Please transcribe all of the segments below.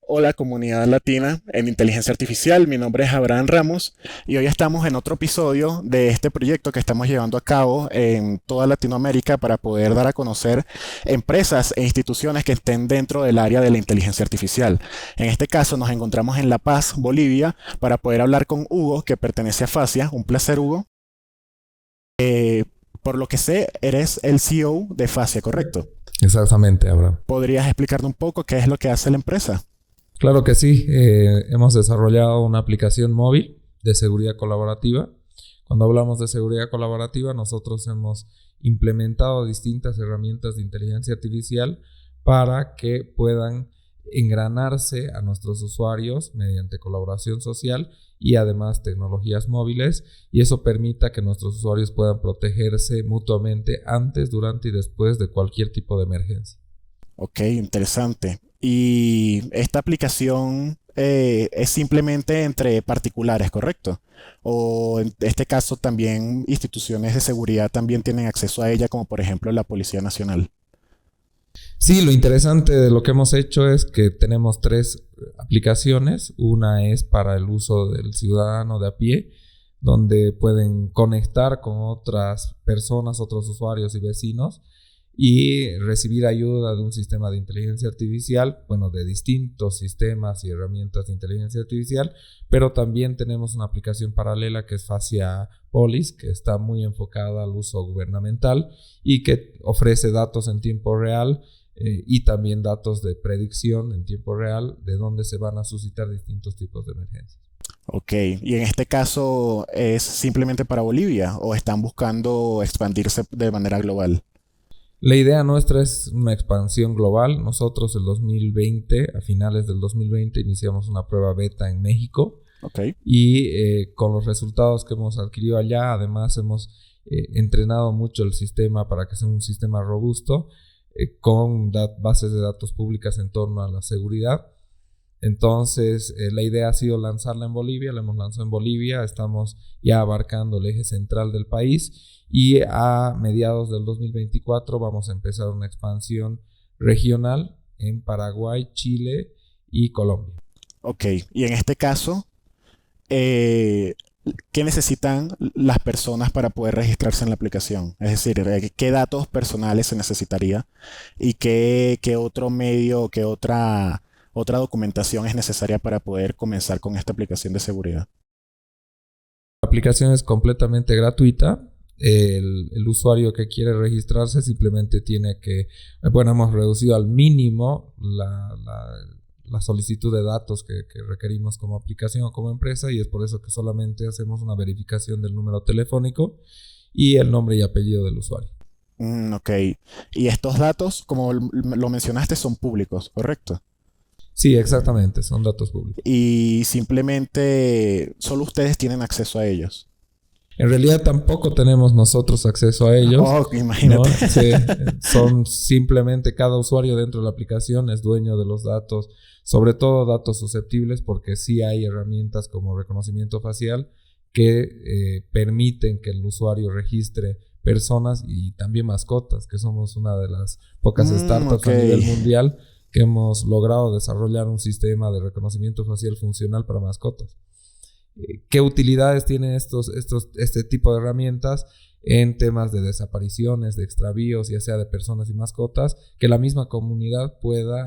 Hola comunidad latina en inteligencia artificial, mi nombre es Abraham Ramos y hoy estamos en otro episodio de este proyecto que estamos llevando a cabo en toda Latinoamérica para poder dar a conocer empresas e instituciones que estén dentro del área de la inteligencia artificial. En este caso nos encontramos en La Paz, Bolivia, para poder hablar con Hugo, que pertenece a Facia. Un placer, Hugo. Por lo que sé, eres el CEO de Facia, ¿correcto? Exactamente, Abraham. ¿Podrías explicarme un poco qué es lo que hace la empresa? Claro que sí. Hemos desarrollado una aplicación móvil de seguridad colaborativa. Cuando hablamos de seguridad colaborativa, nosotros hemos implementado distintas herramientas de inteligencia artificial para que puedan engranarse a nuestros usuarios mediante colaboración social y además tecnologías móviles, y eso permita que nuestros usuarios puedan protegerse mutuamente antes, durante y después de cualquier tipo de emergencia. Ok, interesante. Y esta aplicación es simplemente entre particulares, ¿correcto? O en este caso también instituciones de seguridad también tienen acceso a ella, como por ejemplo la Policía Nacional. Sí, lo interesante de lo que hemos hecho es que tenemos tres aplicaciones. Una es para el uso del ciudadano de a pie, donde pueden conectar con otras personas, otros usuarios y vecinos y recibir ayuda de un sistema de inteligencia artificial, bueno, de distintos sistemas y herramientas de inteligencia artificial, pero también tenemos una aplicación paralela que es Facia Polis, que está muy enfocada al uso gubernamental y que ofrece datos en tiempo real y también datos de predicción en tiempo real de dónde se van a suscitar distintos tipos de emergencias. Ok, y en este caso es simplemente para Bolivia o están buscando expandirse de manera global. La idea nuestra es una expansión global. Nosotros el 2020, a finales del 2020, iniciamos una prueba beta en México Ok. y con los resultados que hemos adquirido allá, además hemos entrenado mucho el sistema para que sea un sistema robusto con bases de datos públicas en torno a la seguridad. Entonces, la idea ha sido lanzarla en Bolivia, la hemos lanzado en Bolivia, estamos ya abarcando el eje central del país y a mediados del 2024 vamos a empezar una expansión regional en Paraguay, Chile y Colombia. Ok, y en este caso, eh, ¿qué necesitan las personas para poder registrarse en la aplicación? Es decir, ¿qué datos personales se necesitaría y qué otro medio, qué otra documentación es necesaria para poder comenzar con esta aplicación de seguridad? La aplicación es completamente gratuita. El usuario que quiere registrarse simplemente tiene que, bueno, hemos reducido al mínimo la solicitud de datos que requerimos como aplicación o como empresa, y es por eso que solamente hacemos una verificación del número telefónico y el nombre y apellido del usuario. Ok, y estos datos, como lo mencionaste, son públicos, ¿correcto? Sí, exactamente, son datos públicos. Y simplemente solo ustedes tienen acceso a ellos. En realidad tampoco tenemos nosotros acceso a ellos, Oh, imagínate. ¿no? Sí, son simplemente cada usuario dentro de la aplicación es dueño de los datos, sobre todo datos susceptibles, porque sí hay herramientas como reconocimiento facial que permiten que el usuario registre personas y también mascotas, que somos una de las pocas startups Ok. a nivel mundial que hemos logrado desarrollar un sistema de reconocimiento facial funcional para mascotas. ¿Qué utilidades tienen este tipo de herramientas en temas de desapariciones, de extravíos, ya sea de personas y mascotas? Que la misma comunidad pueda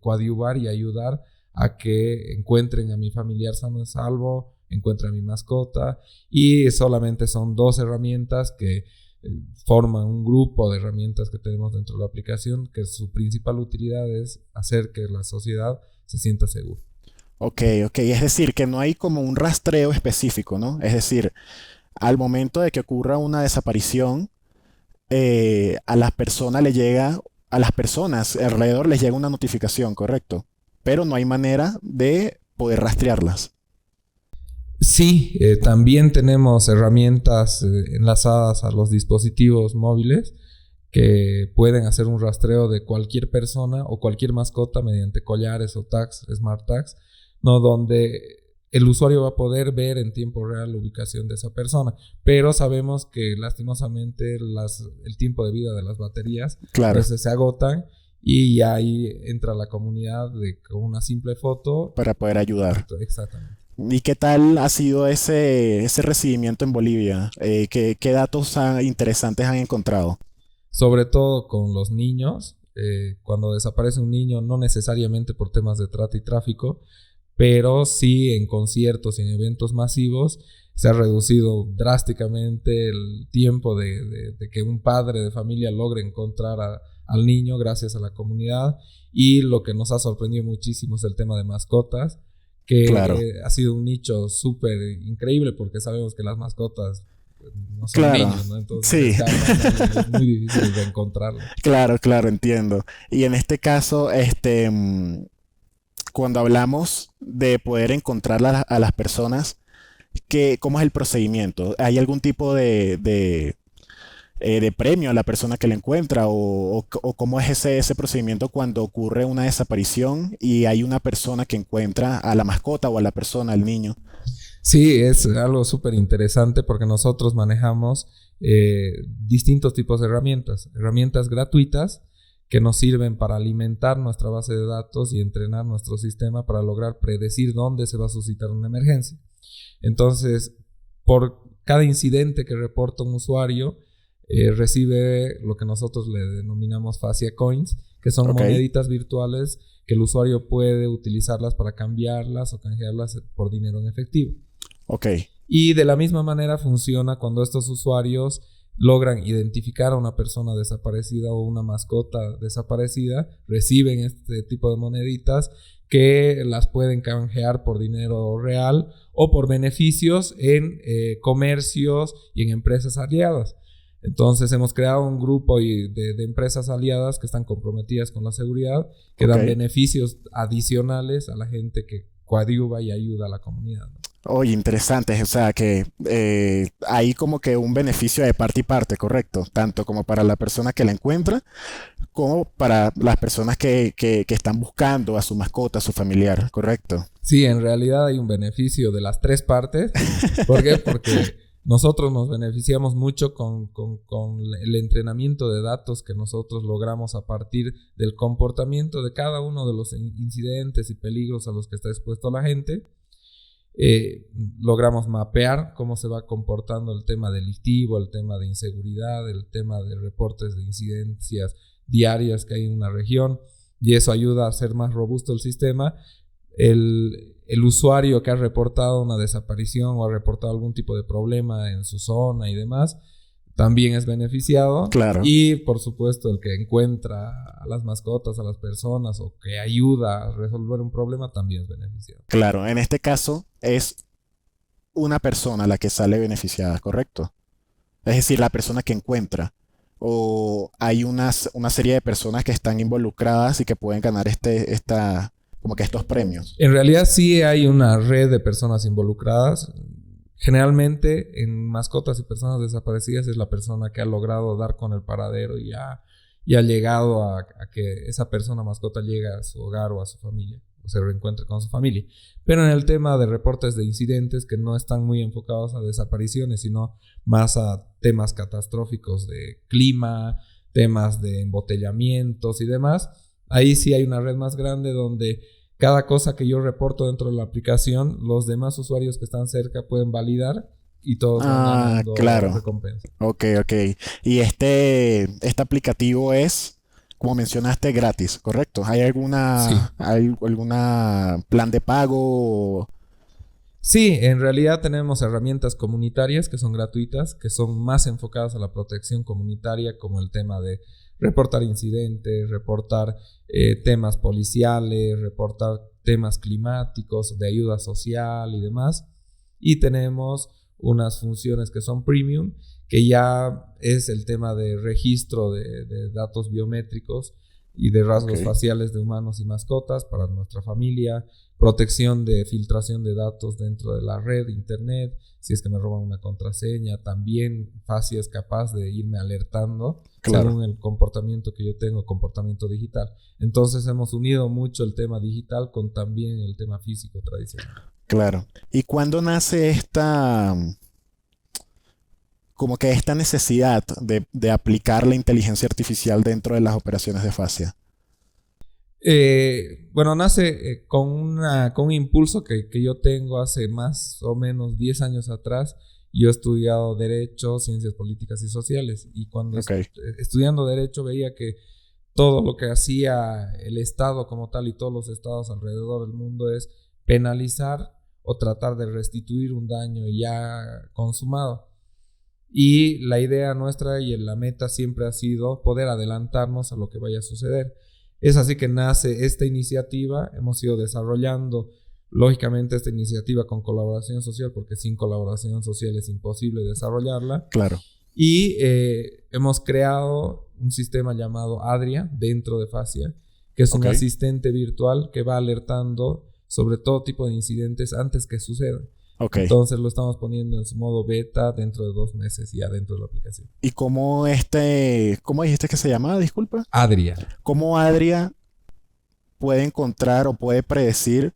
coadyuvar y ayudar a que encuentren a mi familiar sano y salvo, encuentren a mi mascota, y solamente son dos herramientas que forman un grupo de herramientas que tenemos dentro de la aplicación, que su principal utilidad es hacer que la sociedad se sienta segura. Ok, ok. Es decir, que no hay como un rastreo específico, ¿no? Es decir, al momento de que ocurra una desaparición, a las personas le llega, a las personas alrededor les llega una notificación, ¿correcto? Pero no hay manera de poder rastrearlas. Sí, también tenemos herramientas enlazadas a los dispositivos móviles que pueden hacer un rastreo de cualquier persona o cualquier mascota mediante collares o tags, smart tags, ¿no? Donde el usuario va a poder ver en tiempo real la ubicación de esa persona, pero sabemos que lastimosamente el tiempo de vida de las baterías a Claro, veces se agotan y ahí entra la comunidad con una simple foto. para poder ayudar. Exactamente. ¿Y qué tal ha sido ese recibimiento en Bolivia? ¿Qué datos interesantes han encontrado? Sobre todo con los niños, cuando desaparece un niño, no necesariamente por temas de trata y tráfico, pero sí en conciertos y en eventos masivos se ha reducido drásticamente el tiempo de que un padre de familia logre encontrar al niño gracias a la comunidad. Y lo que nos ha sorprendido muchísimo es el tema de mascotas, Claro, que ha sido un nicho súper increíble porque sabemos que las mascotas no son claro, niños, ¿no? Entonces se sí, escapan y es muy difícil de encontrarlos. claro, entiendo. Y en este caso, cuando hablamos de poder encontrar a las personas, ¿cómo es el procedimiento? ¿Hay algún tipo de premio a la persona que la encuentra? ¿O cómo es ese procedimiento cuando ocurre una desaparición y hay una persona que encuentra a la mascota o a la persona, al niño? Sí, es algo súper interesante porque nosotros manejamos distintos tipos de herramientas gratuitas que nos sirven para alimentar nuestra base de datos y entrenar nuestro sistema para lograr predecir dónde se va a suscitar una emergencia. Entonces, por cada incidente que reporta un usuario, recibe lo que nosotros le denominamos Fascia Coins, que son Ok, moneditas virtuales que el usuario puede utilizarlas para cambiarlas o canjearlas por dinero en efectivo. ok, Y de la misma manera funciona cuando estos usuarios logran identificar a una persona desaparecida o una mascota desaparecida, reciben este tipo de moneditas que las pueden canjear por dinero real o por beneficios en comercios y en empresas aliadas. Entonces hemos creado un grupo de empresas aliadas que están comprometidas con la seguridad, que ok. dan beneficios adicionales a la gente que coadyuva y ayuda a la comunidad, ¿no? Oye, interesante. O sea, que hay como que un beneficio de parte y parte, correcto. Tanto como para la persona que la encuentra, como para las personas que están buscando a su mascota, a su familiar, correcto. Sí, en realidad hay un beneficio de las tres partes. ¿Por qué? Porque nosotros nos beneficiamos mucho con el entrenamiento de datos que nosotros logramos a partir del comportamiento de cada uno de los incidentes y peligros a los que está expuesto la gente. Logramos mapear cómo se va comportando el tema delictivo, el tema de inseguridad, el tema de reportes de incidencias diarias que hay en una región, y eso ayuda a hacer más robusto el sistema. El usuario que ha reportado una desaparición o ha reportado algún tipo de problema en su zona y demás también es beneficiado. Claro, Y por supuesto el que encuentra a las mascotas, a las personas o que ayuda a resolver un problema también es beneficiado. claro. En este caso es una persona la que sale beneficiada, correcto. Es decir, la persona que encuentra. O hay una serie de personas que están involucradas y que pueden ganar como que estos premios. En realidad sí hay una red de personas involucradas. Generalmente en mascotas y personas desaparecidas es la persona que ha logrado dar con el paradero y ha llegado a que esa persona mascota llegue a su hogar o a su familia o se reencuentre con su familia. Pero en el tema de reportes de incidentes que no están muy enfocados a desapariciones, sino más a temas catastróficos de clima, temas de embotellamientos y demás, ahí sí hay una red más grande donde cada cosa que yo reporto dentro de la aplicación, los demás usuarios que están cerca pueden validar y todos van Ah, ganando claro. recompensa. Ok. Y este aplicativo es, como mencionaste, gratis, ¿correcto? Sí. ¿Hay alguna plan de pago? Sí, en realidad tenemos herramientas comunitarias que son gratuitas, que son más enfocadas a la protección comunitaria, como el tema de reportar incidentes, reportar temas policiales, reportar temas climáticos, de ayuda social y demás. Y tenemos unas funciones que son premium, que ya es el tema de registro de datos biométricos, y de rasgos Ok. faciales de humanos y mascotas para nuestra familia, protección de filtración de datos dentro de la red, internet, si es que me roban una contraseña, también Facia es capaz de irme alertando Claro, según el comportamiento que yo tengo, comportamiento digital. Entonces hemos unido mucho el tema digital con también el tema físico tradicional. claro. ¿Y cuándo nace como que esta necesidad de aplicar la inteligencia artificial dentro de las operaciones de fascia? Bueno, nace con un impulso que yo tengo hace más o menos 10 años atrás. Yo he estudiado Derecho, Ciencias Políticas y Sociales, y cuando Ok, estudiando Derecho veía que todo lo que hacía el Estado como tal y todos los estados alrededor del mundo es penalizar o tratar de restituir un daño ya consumado. Y la idea nuestra y la meta siempre ha sido poder adelantarnos a lo que vaya a suceder. Es así que nace esta iniciativa. Hemos ido desarrollando, lógicamente, esta iniciativa con colaboración social, porque sin colaboración social es imposible desarrollarla. claro. Y hemos creado un sistema llamado Adria dentro de Facia, que es un Ok, asistente virtual que va alertando sobre todo tipo de incidentes antes que sucedan. ok. Entonces lo estamos poniendo en su modo beta dentro de 2 meses ya dentro de la aplicación. ¿Y cómo dijiste que se llamaba? Disculpa. Adria. ¿Cómo Adria puede encontrar o puede predecir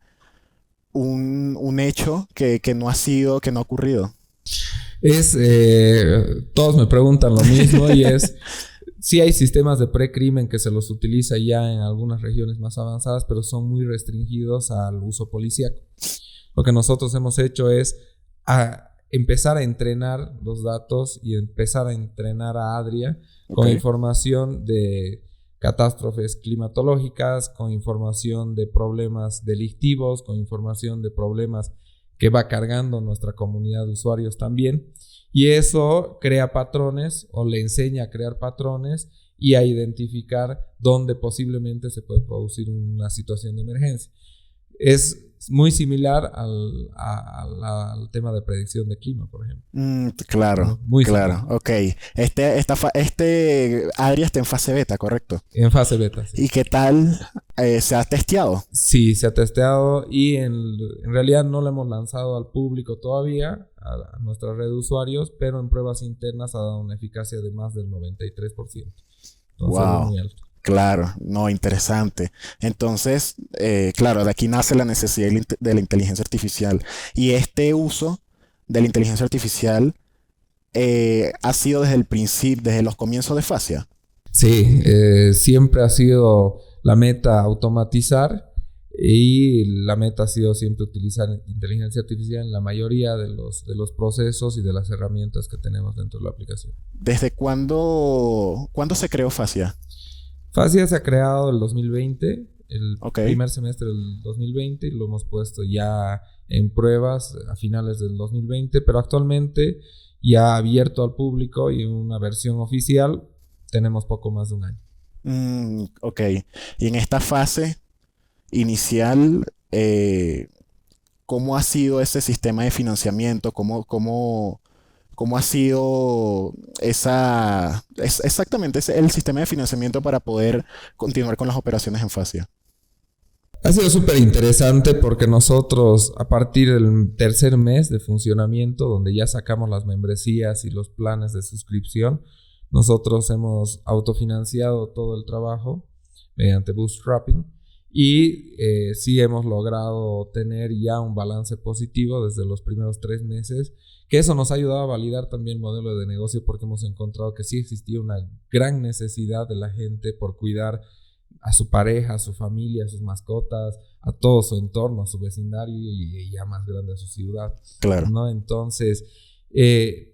un hecho que no ha sido, que no ha ocurrido? Todos me preguntan lo mismo y es, sí hay sistemas de precrimen que se los utiliza ya en algunas regiones más avanzadas, pero son muy restringidos al uso policíaco. Lo que nosotros hemos hecho es empezar a entrenar los datos y empezar a entrenar a Adria con Ok, información de catástrofes climatológicas, con información de problemas delictivos, con información de problemas que va cargando nuestra comunidad de usuarios también. Y eso crea patrones o le enseña a crear patrones y a identificar dónde posiblemente se puede producir una situación de emergencia. Es muy similar al tema de predicción de clima, por ejemplo. claro, Muy similar. claro. Ok. Este Adria está en fase beta, ¿correcto? En fase beta, sí. ¿Y qué tal se ha testeado? Sí, se ha testeado y en realidad no lo hemos lanzado al público todavía, a nuestra red de usuarios, pero en pruebas internas ha dado una eficacia de más del 93%. Entonces es Wow. muy alto. Claro, no, interesante. Entonces, claro, de aquí nace la necesidad de la inteligencia artificial. Y este uso de la inteligencia artificial ha sido desde el principio, desde los comienzos de Fascia. Sí, siempre ha sido la meta automatizar y la meta ha sido siempre utilizar inteligencia artificial en la mayoría de los procesos y de las herramientas que tenemos dentro de la aplicación. ¿Desde cuándo se creó Fascia? Facia se ha creado el 2020, el Ok. primer semestre del 2020, y lo hemos puesto ya en pruebas a finales del 2020, pero actualmente ya abierto al público y una versión oficial tenemos poco más de un año. Ok. Y en esta fase inicial, ¿cómo ha sido ese sistema de financiamiento? ¿Cómo ha sido exactamente el sistema de financiamiento para poder continuar con las operaciones en Fascia? Ha sido súper interesante porque nosotros a partir del tercer mes de funcionamiento, donde ya sacamos las membresías y los planes de suscripción, nosotros hemos autofinanciado todo el trabajo mediante bootstrapping y sí hemos logrado tener ya un balance positivo desde los primeros 3 meses, que eso nos ha ayudado a validar también el modelo de negocio porque hemos encontrado que sí existía una gran necesidad de la gente por cuidar a su pareja, a su familia, a sus mascotas, a todo su entorno, a su vecindario y ya más grande a su ciudad, Claro. ¿no? Entonces,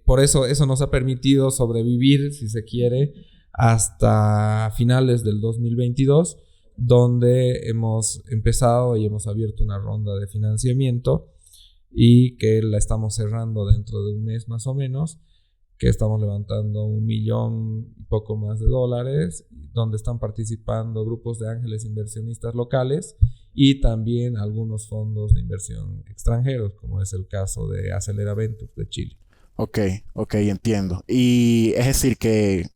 por eso nos ha permitido sobrevivir, si se quiere, hasta finales del 2022, donde hemos empezado y hemos abierto una ronda de financiamiento y que la estamos cerrando dentro de un mes más o menos, que estamos levantando $1 millón y poco más de dólares, donde están participando grupos de ángeles inversionistas locales y también algunos fondos de inversión extranjeros, como es el caso de Acelera Ventures de Chile. Ok, ok, entiendo. Y es decir que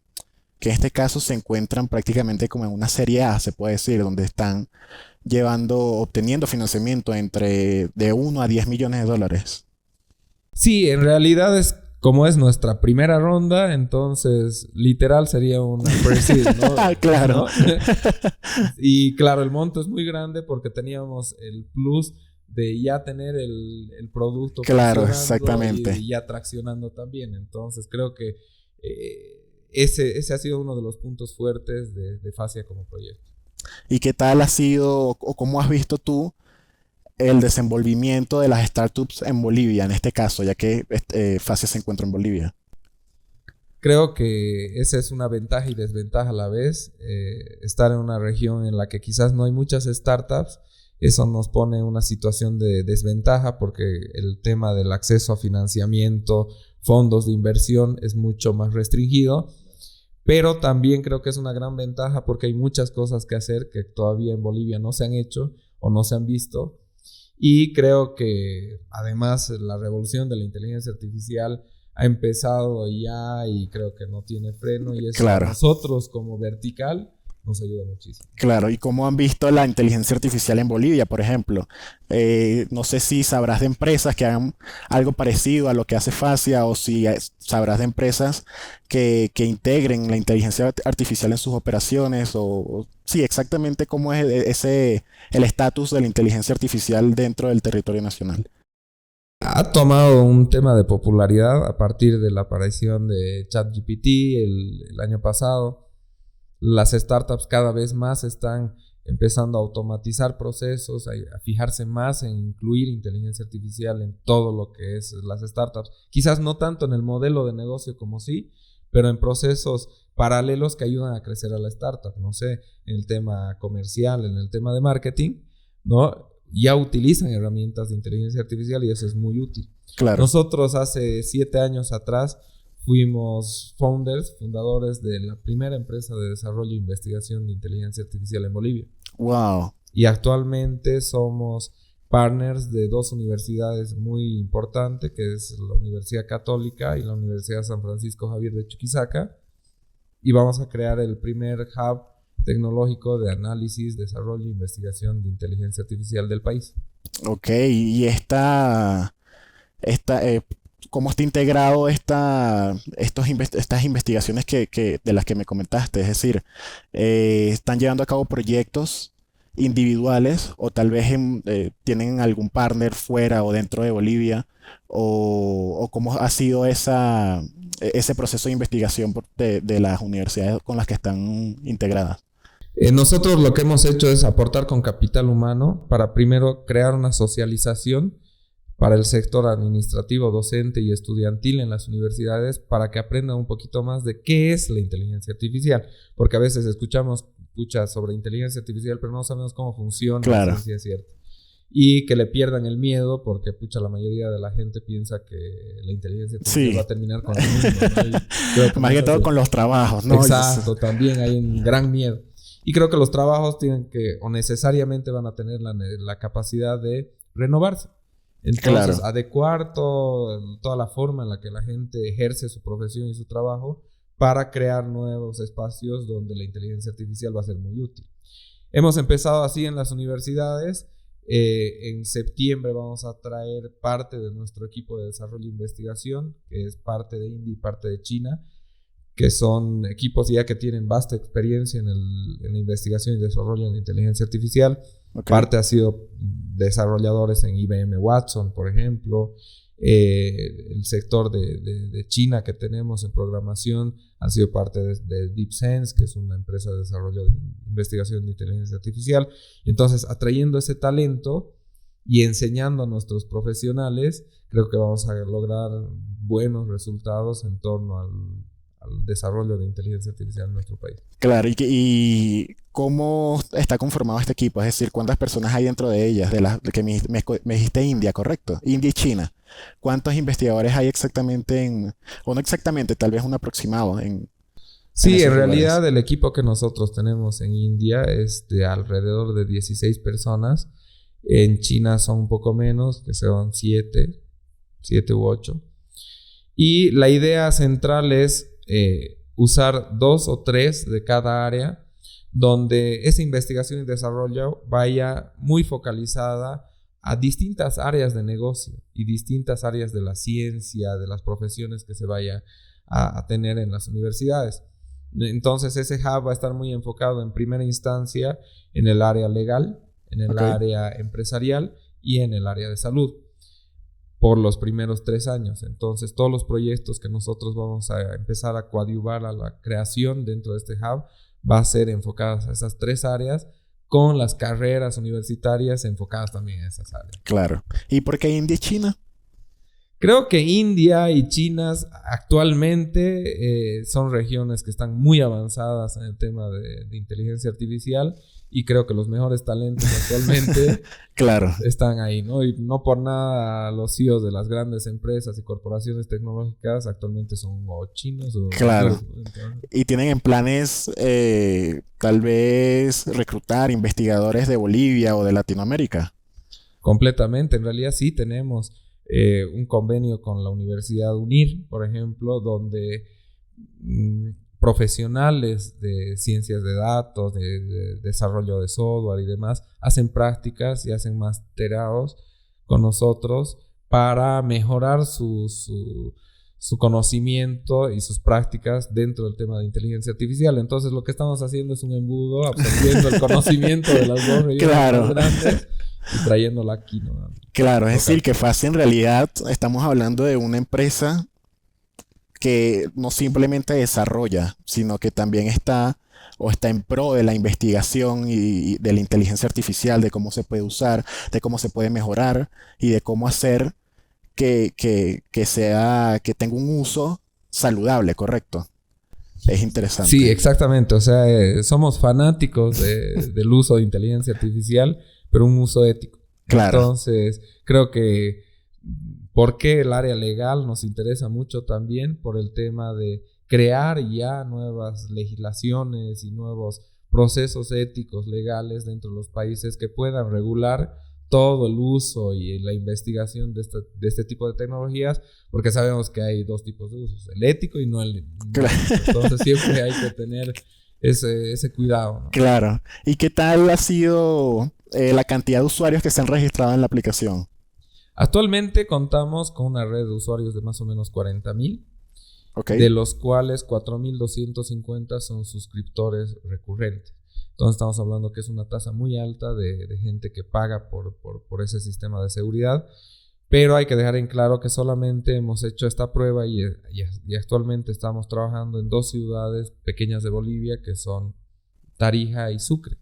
que en este caso se encuentran prácticamente como en una serie A, se puede decir, donde están obteniendo financiamiento entre de 1 a 10 millones de dólares. Sí, en realidad es como es nuestra primera ronda, entonces literal sería una pre-seed, ¿no? Claro. ¿No? Y claro, el monto es muy grande porque teníamos el plus de ya tener el producto Claro, funcionando exactamente. y ya traccionando también. Entonces creo que ese ha sido uno de los puntos fuertes de Fascia como proyecto. ¿Y qué tal ha sido o cómo has visto tú el desenvolvimiento de las startups en Bolivia, en este caso, ya que Facia se encuentra en Bolivia? Creo que esa es una ventaja y desventaja a la vez. Estar en una región en la que quizás no hay muchas startups, eso nos pone en una situación de desventaja porque el tema del acceso a financiamiento, fondos de inversión es mucho más restringido. Pero también creo que es una gran ventaja porque hay muchas cosas que hacer que todavía en Bolivia no se han hecho o no se han visto. Y creo que además la revolución de la inteligencia artificial ha empezado ya y creo que no tiene freno y eso a Claro, nosotros como vertical nos ayuda muchísimo. claro. ¿Y cómo han visto la inteligencia artificial en Bolivia, por ejemplo? No sé si sabrás de empresas que hagan algo parecido a lo que hace Facia o si sabrás de empresas que integren la inteligencia artificial en sus operaciones sí, exactamente cómo es el estatus de la inteligencia artificial dentro del territorio nacional. Ha tomado un tema de popularidad a partir de la aparición de ChatGPT el año pasado. Las startups cada vez más están empezando a automatizar procesos, a fijarse más en incluir inteligencia artificial en todo lo que es las startups. Quizás no tanto en el modelo de negocio como sí, pero en procesos paralelos que ayudan a crecer a la startup. No sé, en el tema comercial, en el tema de marketing, ¿no? Ya utilizan herramientas de inteligencia artificial y eso es muy útil. Claro. Nosotros hace 7 años atrás fuimos fundadores de la primera empresa de desarrollo e investigación de inteligencia artificial en Bolivia. Wow. Y actualmente somos partners de 2 universidades muy importantes, que es la Universidad Católica y la Universidad San Francisco Javier de Chuquisaca. Y vamos a crear el primer hub tecnológico de análisis, desarrollo e investigación de inteligencia artificial del país. Ok, y ¿cómo está integrado estas investigaciones de las que me comentaste? Es decir, ¿están llevando a cabo proyectos individuales o tal vez tienen algún partner fuera o dentro de Bolivia? ¿O cómo ha sido ese proceso de investigación de las universidades con las que están integradas? Nosotros lo que hemos hecho es aportar con capital humano para primero crear una socialización para el sector administrativo, docente y estudiantil en las universidades para que aprendan un poquito más de qué es la inteligencia artificial, porque a veces escuchamos sobre inteligencia artificial pero no sabemos cómo funciona, Claro. si es cierto. Y que le pierdan el miedo porque la mayoría de la gente piensa que la inteligencia artificial Sí, va a terminar con el mundo, ¿no? Y creo que más que no es todo así. con los trabajos, ¿no? Exacto, también hay un gran miedo. Y creo que los trabajos tienen que, o necesariamente van a tener la capacidad de renovarse. Entonces, Claro, adecuar toda la forma en la que la gente ejerce su profesión y su trabajo para crear nuevos espacios donde la inteligencia artificial va a ser muy útil. Hemos empezado así en las universidades. En septiembre vamos a traer parte de nuestro equipo de desarrollo e investigación, que es parte de India y parte de China, que son equipos ya que tienen vasta experiencia en la investigación y desarrollo de inteligencia artificial. ok. Parte ha sido desarrolladores en IBM Watson, por ejemplo. El sector de China que tenemos en programación han sido parte de DeepSense, que es una empresa de desarrollo de investigación de inteligencia artificial. Entonces, atrayendo ese talento y enseñando a nuestros profesionales, creo que vamos a lograr buenos resultados en torno al desarrollo de inteligencia artificial en nuestro país. Claro, y cómo está conformado este equipo, es decir, cuántas personas hay dentro de ellas, de que me dijiste India, ¿correcto? India y China. ¿Cuántos investigadores hay exactamente o no exactamente, tal vez un aproximado en Sí, en esos lugares? realidad el equipo que nosotros tenemos en India es de alrededor de 16 personas. En China son un poco menos, que son 7 u 8. Y la idea central es usar 2 o 3 de cada área, donde esa investigación y desarrollo vaya muy focalizada a distintas áreas de negocio y distintas áreas de la ciencia, de las profesiones que se vaya a tener en las universidades. Entonces ese hub va a estar muy enfocado en primera instancia en el área legal, en el área empresarial y en el área de salud por los primeros 3 años. Entonces todos los proyectos que nosotros vamos a empezar a coadyuvar a la creación dentro de este hub va a ser enfocadas a esas 3 áreas, con las carreras universitarias enfocadas también en esas áreas. Claro. ¿Y por qué India y China? Creo que India y China actualmente son regiones que están muy avanzadas en el tema de inteligencia artificial, y creo que los mejores talentos actualmente claro. están ahí, ¿no? Y no por nada los CEOs de las grandes empresas y corporaciones tecnológicas actualmente son o chinos o... Claro. Y tienen en planes tal vez reclutar investigadores de Bolivia o de Latinoamérica. Completamente. En realidad sí tenemos un convenio con la Universidad UNIR, por ejemplo, donde profesionales de ciencias de datos, de desarrollo de software y demás, hacen prácticas y hacen masterados con nosotros para mejorar su conocimiento y sus prácticas dentro del tema de inteligencia artificial. Entonces lo que estamos haciendo es un embudo, absorbiendo el conocimiento de las dos regiones más grandes y trayéndola aquí, ¿no? Claro, es decir, que FASI en realidad estamos hablando de una empresa que no simplemente desarrolla, sino que también está en pro de la investigación y de la inteligencia artificial, de cómo se puede usar, de cómo se puede mejorar y de cómo hacer que tenga un uso saludable, ¿correcto? Es interesante. Sí, exactamente. O sea, somos fanáticos del uso de inteligencia artificial, pero un uso ético. Claro. Entonces, creo que ¿por qué el área legal nos interesa mucho también? Por el tema de crear ya nuevas legislaciones y nuevos procesos éticos legales dentro de los países que puedan regular todo el uso y la investigación de este tipo de tecnologías, porque sabemos que hay 2 tipos de usos, el ético y no el claro. Entonces siempre hay que tener ese cuidado, ¿no? Claro. ¿Y qué tal ha sido la cantidad de usuarios que se han registrado en la aplicación? Actualmente contamos con una red de usuarios de más o menos 40,000, de los cuales 4,250 son suscriptores recurrentes. Entonces estamos hablando que es una tasa muy alta de gente que paga por ese sistema de seguridad, pero hay que dejar en claro que solamente hemos hecho esta prueba y actualmente estamos trabajando en 2 ciudades pequeñas de Bolivia, que son Tarija y Sucre.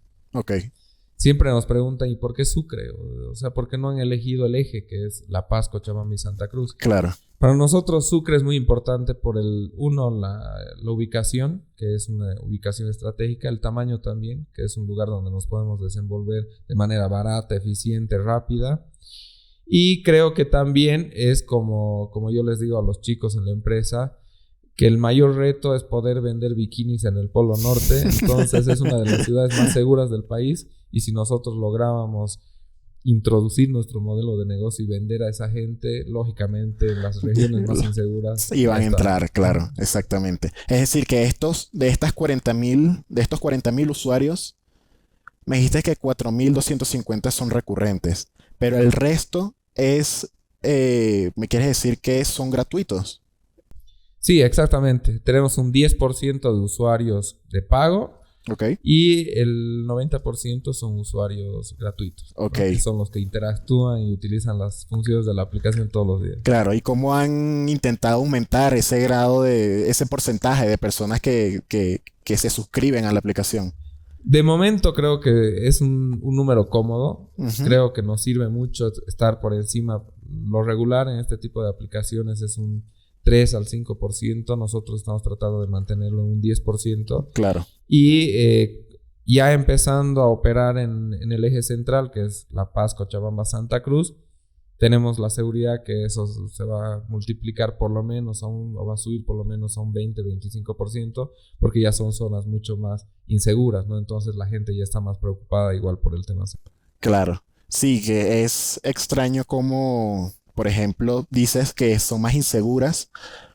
Siempre nos preguntan, ¿y por qué Sucre? O sea, ¿por qué no han elegido el eje, que es La Paz, Cochabamba y Santa Cruz? Claro. Para nosotros Sucre es muy importante por la ubicación, que es una ubicación estratégica, el tamaño también, que es un lugar donde nos podemos desenvolver de manera barata, eficiente, rápida. Y creo que también es como yo les digo a los chicos en la empresa, que el mayor reto es poder vender bikinis en el Polo Norte. Entonces es una de las ciudades más seguras del país, y si nosotros lográbamos introducir nuestro modelo de negocio y vender a esa gente, lógicamente en las regiones más inseguras iban a entrar, claro, exactamente. Es decir, que de estos 40,000 usuarios, me dijiste que 4,250 son recurrentes, pero el resto ¿me quieres decir que son gratuitos? Sí, exactamente. Tenemos un 10% de usuarios de pago. Y el 90% son usuarios gratuitos, ¿no? Que son los que interactúan y utilizan las funciones de la aplicación todos los días. Claro, ¿y cómo han intentado aumentar ese porcentaje de personas que se suscriben a la aplicación? De momento creo que es un número cómodo. Creo que nos sirve mucho estar por encima. Lo regular en este tipo de aplicaciones es un 3 al 5%. Nosotros estamos tratando de mantenerlo en un 10%. Claro. Y ya empezando a operar en el eje central, que es La Paz, Cochabamba, Santa Cruz, tenemos la seguridad que eso se va a multiplicar por lo menos o va a subir por lo menos a un 20-25%, porque ya son zonas mucho más inseguras, ¿no? Entonces la gente ya está más preocupada igual por el tema. Claro. Sí, que es extraño como, por ejemplo, dices que son más inseguras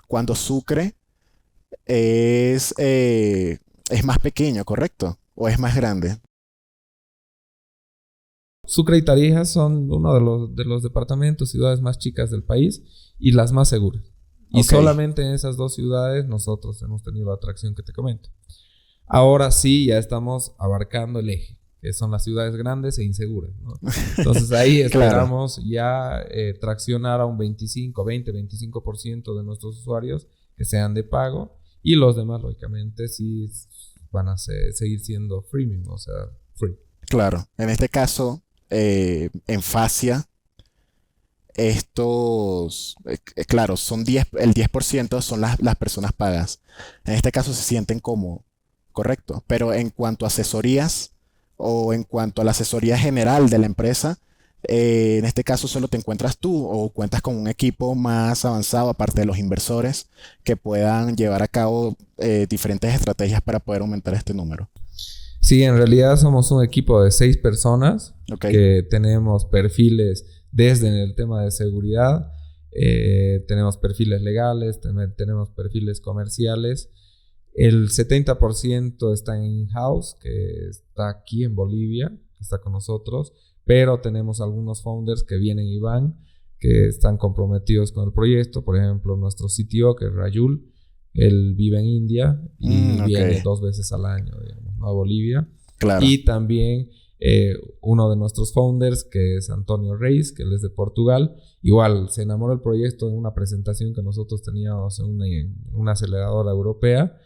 cuando Sucre es, eh, es más pequeño, ¿correcto? ¿O es más grande? Sucre y Tarija son uno de los departamentos, ciudades más chicas del país y las más seguras. Y Ok, solamente en esas dos ciudades nosotros hemos tenido la atracción que te comento. Ahora sí, ya estamos abarcando el eje, que son las ciudades grandes e inseguras, ¿no? Entonces ahí claro, esperamos ya traccionar a un 25% de nuestros usuarios que sean de pago y los demás, lógicamente, sí van a seguir siendo freemium, o sea, free. claro. En este caso, en Facia, claro, el 10% son las personas pagas. En este caso se sienten como, correcto. Pero en cuanto a asesorías o en cuanto a la asesoría general de la empresa, en este caso solo te encuentras tú o cuentas con un equipo más avanzado, aparte de los inversores, que puedan llevar a cabo diferentes estrategias para poder aumentar este número. Sí, en realidad somos un equipo de 6 personas Ok, que tenemos perfiles desde el tema de seguridad, tenemos perfiles legales, tenemos perfiles comerciales. El 70% está en in-house, que está aquí en Bolivia, que está con nosotros, pero tenemos algunos founders que vienen y van, que están comprometidos con el proyecto. Por ejemplo, nuestro CTO, que es Rayul, él vive en India y ok, viene 2 veces al año, digamos, ¿no? A Bolivia. claro. Y también uno de nuestros founders, que es Antonio Reis, que él es de Portugal. Igual se enamoró del proyecto en una presentación que nosotros teníamos en una aceleradora europea.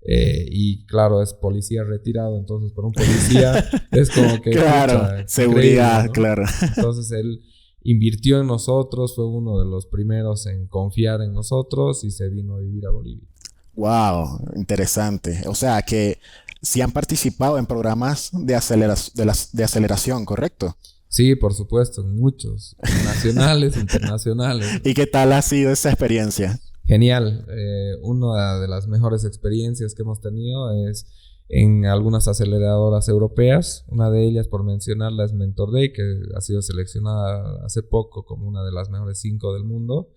Y claro, es policía retirado, entonces para un policía es como que, Claro, pucha, increíble, seguridad, ¿no? claro. Entonces él invirtió en nosotros, fue uno de los primeros en confiar en nosotros y se vino a vivir a Bolivia. Wow, interesante. O sea que sí han participado en programas de aceleración, ¿correcto? Sí, por supuesto, muchos, nacionales, internacionales. ¿Y qué tal ha sido esa experiencia? Genial. Una de las mejores experiencias que hemos tenido es en algunas aceleradoras europeas. Una de ellas, por mencionarla, es Mentor Day, que ha sido seleccionada hace poco como una de las mejores 5 del mundo.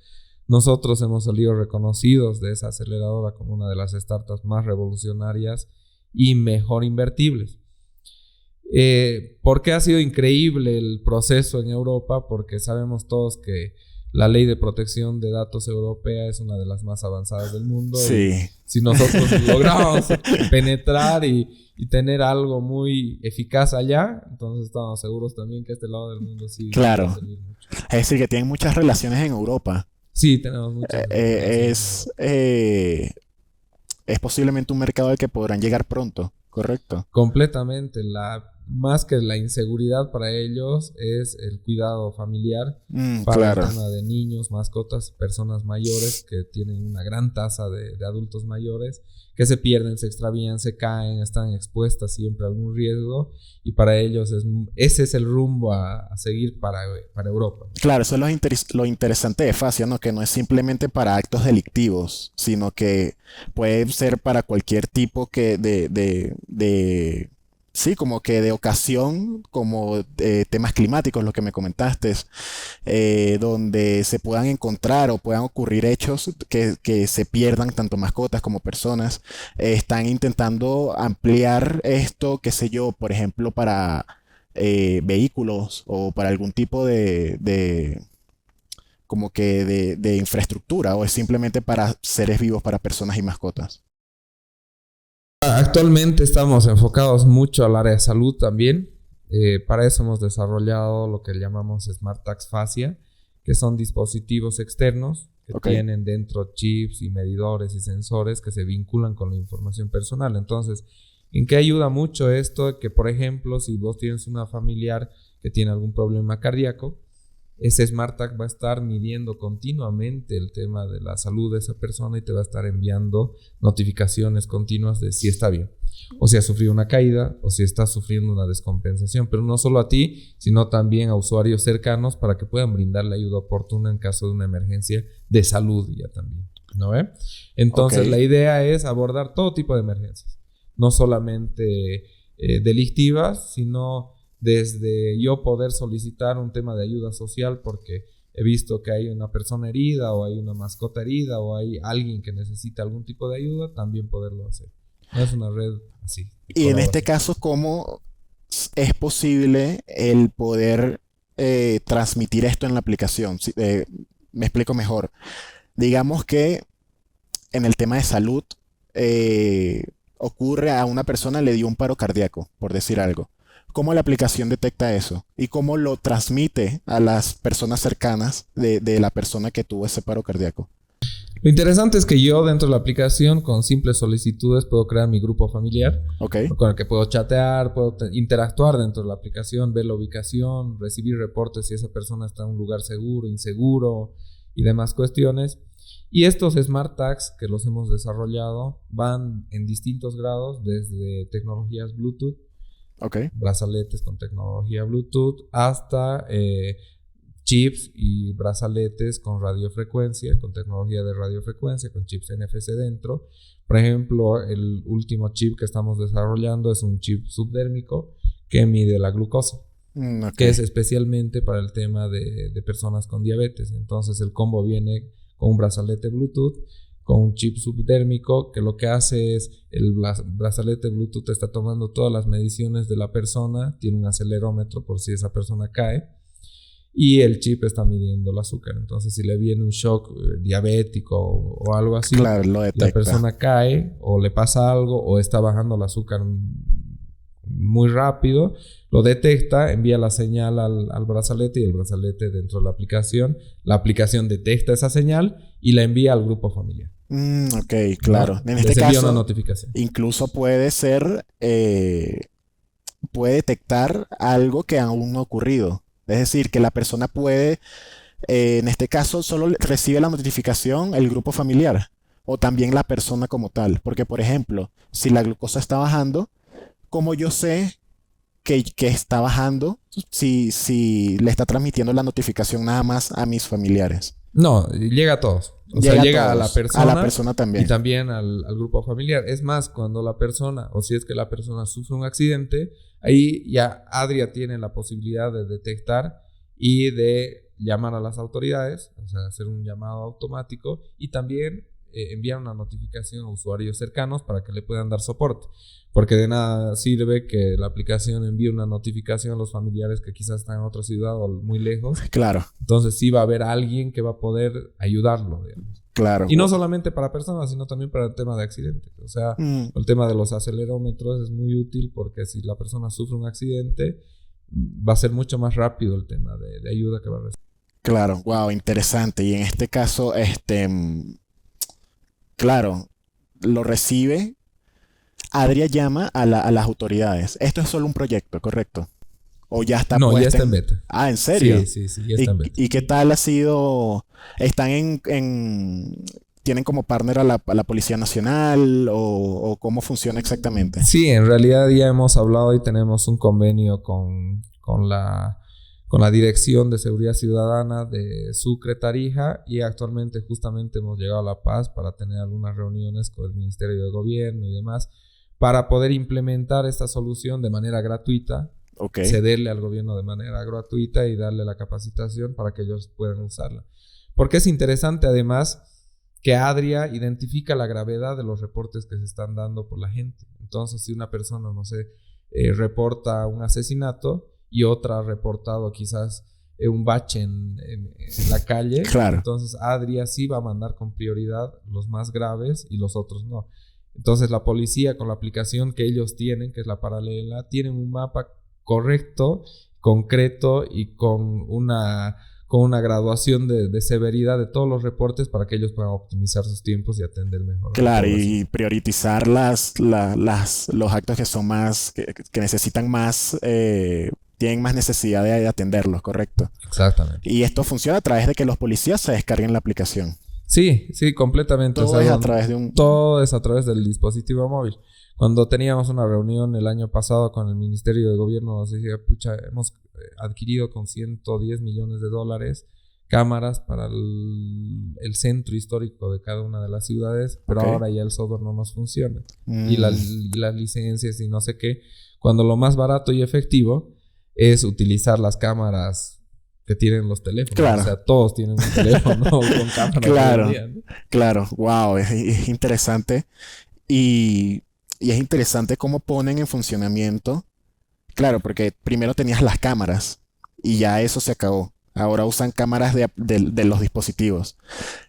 Nosotros hemos salido reconocidos de esa aceleradora como una de las startups más revolucionarias y mejor invertibles. ¿Por qué ha sido increíble el proceso en Europa? Porque sabemos todos que la ley de protección de datos europea es una de las más avanzadas del mundo y Sí, si nosotros logramos penetrar y tener algo muy eficaz allá, entonces estamos seguros también que este lado del mundo sí nos va a claro. servir mucho. Es decir, que tienen muchas relaciones en Europa. Sí, tenemos muchas Eh, relaciones en es, Europa. eh, es posiblemente un mercado al que podrán llegar pronto, ¿correcto? Completamente. Más que la inseguridad para ellos es el cuidado familiar para el Claro. tema de niños, mascotas, personas mayores que tienen una gran tasa de adultos mayores que se pierden, se extravían, se caen, están expuestas siempre a algún riesgo y para ellos ese es el rumbo a seguir para Europa. Claro, eso es lo interesante de Fascia, ¿no? Que no es simplemente para actos delictivos, sino que puede ser para cualquier tipo sí, como que de ocasión, como temas climáticos, lo que me comentaste, donde se puedan encontrar o puedan ocurrir hechos que se pierdan tanto mascotas como personas. Están intentando ampliar esto, qué sé yo, por ejemplo, para vehículos o para algún tipo como que de infraestructura o es simplemente para seres vivos, para personas y mascotas. Actualmente estamos enfocados mucho al área de salud también. Para eso hemos desarrollado lo que llamamos Smart Tags Fascia, que son dispositivos externos que Ok, tienen dentro chips y medidores y sensores que se vinculan con la información personal. Entonces, ¿en qué ayuda mucho esto? Que, por ejemplo, si vos tienes una familiar que tiene algún problema cardíaco, ese Smart Tag va a estar midiendo continuamente el tema de la salud de esa persona y te va a estar enviando notificaciones continuas de si está bien, o si ha sufrido una caída, o si está sufriendo una descompensación, pero no solo a ti, sino también a usuarios cercanos para que puedan brindarle ayuda oportuna en caso de una emergencia de salud ya también, ¿no ve? ok, Entonces la idea es abordar todo tipo de emergencias, no solamente delictivas, sino desde yo poder solicitar un tema de ayuda social porque he visto que hay una persona herida o hay una mascota herida o hay alguien que necesita algún tipo de ayuda, también poderlo hacer. No es una red así. Y en este caso, ¿cómo es posible el poder transmitir esto en la aplicación? Me explico mejor. Digamos que en el tema de salud ocurre a una persona le dio un paro cardíaco, por decir algo. ¿Cómo la aplicación detecta eso? ¿Y cómo lo transmite a las personas cercanas de la persona que tuvo ese paro cardíaco? Lo interesante es que yo dentro de la aplicación con simples solicitudes puedo crear mi grupo familiar, Ok. con el que puedo chatear, puedo interactuar dentro de la aplicación, ver la ubicación, recibir reportes si esa persona está en un lugar seguro, inseguro y demás cuestiones. Y estos Smart Tags que los hemos desarrollado van en distintos grados, desde tecnologías Bluetooth, Ok. brazaletes con tecnología Bluetooth, hasta chips y brazaletes con radiofrecuencia, con tecnología de radiofrecuencia, con chips NFC dentro. Por ejemplo, el último chip que estamos desarrollando es un chip subdérmico que mide la glucosa, Ok. que es especialmente para el tema de personas con diabetes. Entonces el combo viene con un brazalete Bluetooth, con un chip subdérmico, que lo que hace es el brazalete Bluetooth está tomando todas las mediciones de la persona, tiene un acelerómetro por si esa persona cae, y el chip está midiendo el azúcar. Entonces si le viene un shock diabético o algo así, Claro, lo la detecta. persona cae o le pasa algo o está bajando el azúcar muy rápido, lo detecta, envía la señal al brazalete y el brazalete dentro de la aplicación detecta esa señal y la envía al grupo familiar. Ok, claro. ¿No? En Les este envía una caso, notificación. incluso puede ser, puede detectar algo que aún no ha ocurrido. Es decir, que la persona puede, en este caso, solo recibe la notificación el grupo familiar o también la persona como tal. Porque, por ejemplo, si la glucosa está bajando, ¿cómo yo sé que está bajando si le está transmitiendo la notificación nada más a mis familiares? No, llega a todos. O sea, llega a la persona y también. también al grupo familiar. Es más, cuando la persona, o si es que la persona sufre un accidente, ahí ya Adria tiene la posibilidad de detectar y de llamar a las autoridades, o sea, hacer un llamado automático y también enviar una notificación a usuarios cercanos para que le puedan dar soporte. Porque de nada sirve que la aplicación envíe una notificación a los familiares que quizás están en otra ciudad o muy lejos. Claro, Entonces sí va a haber alguien que va a poder ayudarlo, digamos. claro. Y no solamente para personas, sino también para el tema de accidentes. O sea, Mm, el tema de los acelerómetros es muy útil porque si la persona sufre un accidente, va a ser mucho más rápido el tema de ayuda que va a recibir. claro, wow, interesante. Y en este caso, claro, lo recibe. Adria llama a las autoridades. Esto es solo un proyecto, ¿correcto? O ya está No, ya puesta está en beta. Ah, ¿en serio? Sí, ya está en beta. ¿Y qué tal ha sido? ¿Están tienen como partner a la Policía Nacional o cómo funciona exactamente? Sí, en realidad ya hemos hablado y tenemos un convenio con la Dirección de Seguridad Ciudadana de Sucre, Tarija, y actualmente justamente hemos llegado a La Paz para tener algunas reuniones con el Ministerio de Gobierno y demás para poder implementar esta solución de manera gratuita, Ok, cederle al gobierno de manera gratuita y darle la capacitación para que ellos puedan usarla. Porque es interesante además que Adria identifica la gravedad de los reportes que se están dando por la gente. Entonces, si una persona, no sé, reporta un asesinato y otra ha reportado quizás un bache en la calle, claro, entonces Adria sí va a mandar con prioridad los más graves y los otros no. Entonces la policía con la aplicación que ellos tienen, que es la paralela, tienen un mapa correcto, concreto y con una graduación de severidad de todos los reportes para que ellos puedan optimizar sus tiempos y atender mejor a la claro. población. Y priorizar los actos que son más, que necesitan más, tienen más necesidad de atenderlos, ¿correcto? Exactamente. Y esto funciona a través de que los policías se descarguen la aplicación. Sí, completamente. Todo O sea, es a través de un... todo es a través del dispositivo móvil. Cuando teníamos una reunión el año pasado con el Ministerio de Gobierno, nos decía, pucha, hemos adquirido con $110 millones cámaras para el centro histórico de cada una de las ciudades, pero Ok. ahora ya el software no nos funciona. Mm, Y las licencias y no sé qué. Cuando lo más barato y efectivo es utilizar las cámaras que tienen los teléfonos. Claro. O sea, todos tienen un teléfono con cámara. Claro, hoy en día, ¿no? claro. Wow, es interesante. Y, y es interesante cómo ponen en funcionamiento. Claro, porque primero tenías las cámaras y ya eso se acabó. Ahora usan cámaras de los dispositivos.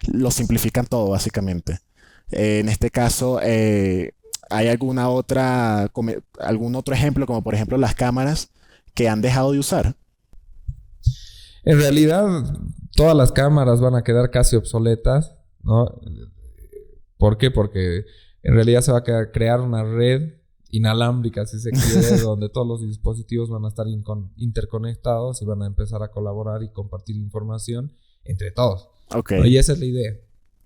Lo simplifican todo, básicamente. En este caso, ¿hay algún otro ejemplo, como por ejemplo las cámaras que han dejado de usar? En realidad, todas las cámaras van a quedar casi obsoletas, ¿no? ¿Por qué? Porque en realidad se va a crear una red inalámbrica, si se quiere, donde todos los dispositivos van a estar interconectados y van a empezar a colaborar y compartir información entre todos. Ok, ¿No? Y esa es la idea.